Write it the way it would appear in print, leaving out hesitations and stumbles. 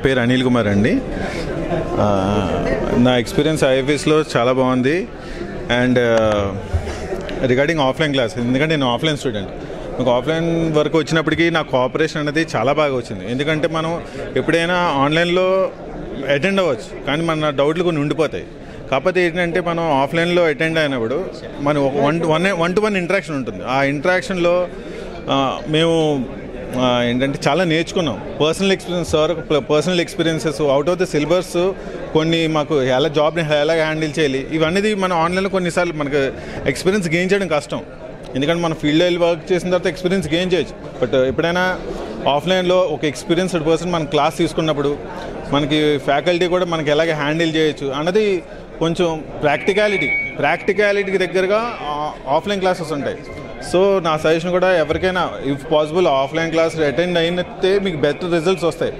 పేరు అనిల్ కుమార్ అండి. నా ఎక్స్పీరియన్స్ ఐఎఫ్ఎస్లో చాలా బాగుంది. అండ్ రిగార్డింగ్ ఆఫ్లైన్ క్లాస్, ఎందుకంటే నేను ఆఫ్లైన్ స్టూడెంట్, నాకు ఆఫ్లైన్ వర్క్ వచ్చినప్పటికీ నాకు కోఆపరేషన్ అనేది చాలా బాగా వచ్చింది. ఎందుకంటే మనం ఎప్పుడైనా ఆన్లైన్లో అటెండ్ అవ్వచ్చు, కానీ మన డౌట్లు కొన్ని ఉండిపోతాయి. కాకపోతే ఏంటంటే మనం ఆఫ్లైన్లో అటెండ్ అయినప్పుడు మనం వన్ టు వన్ ఇంటరాక్షన్ ఉంటుంది. ఆ ఇంటరాక్షన్లో మేము ఏంటంటే చాలా నేర్చుకున్నాం. Personal experiences out of the syllabus కొన్ని మాకు ఎలా జాబ్ని ఎలా హ్యాండిల్ చేయాలి, ఇవన్నీ మనం ఆన్లైన్లో కొన్నిసార్లు మనకు ఎక్స్పీరియన్స్ గెయిన్ చేయడం కష్టం. ఎందుకంటే మన ఫీల్డ్లో వెళ్ళి వర్క్ చేసిన తర్వాత ఎక్స్పీరియన్స్ గెయిన్ చేయొచ్చు. బట్ ఎప్పుడైనా ఆఫ్లైన్లో ఒక ఎక్స్పీరియన్స్డ్ పర్సన్ మన క్లాస్ తీసుకున్నప్పుడు మనకి ఫ్యాకల్టీ కూడా మనకి ఎలాగ హ్యాండిల్ చేయొచ్చు అన్నది కొంచెం ప్రాక్టికాలిటీకి దగ్గరగా ఆఫ్లైన్ క్లాసెస్ ఉంటాయి. సో నా సజెషన్ కూడా ఎవరికైనా if possible offline class attend అయినట్టే మీకు బెటర్ రిజల్ట్స్ వస్తాయి.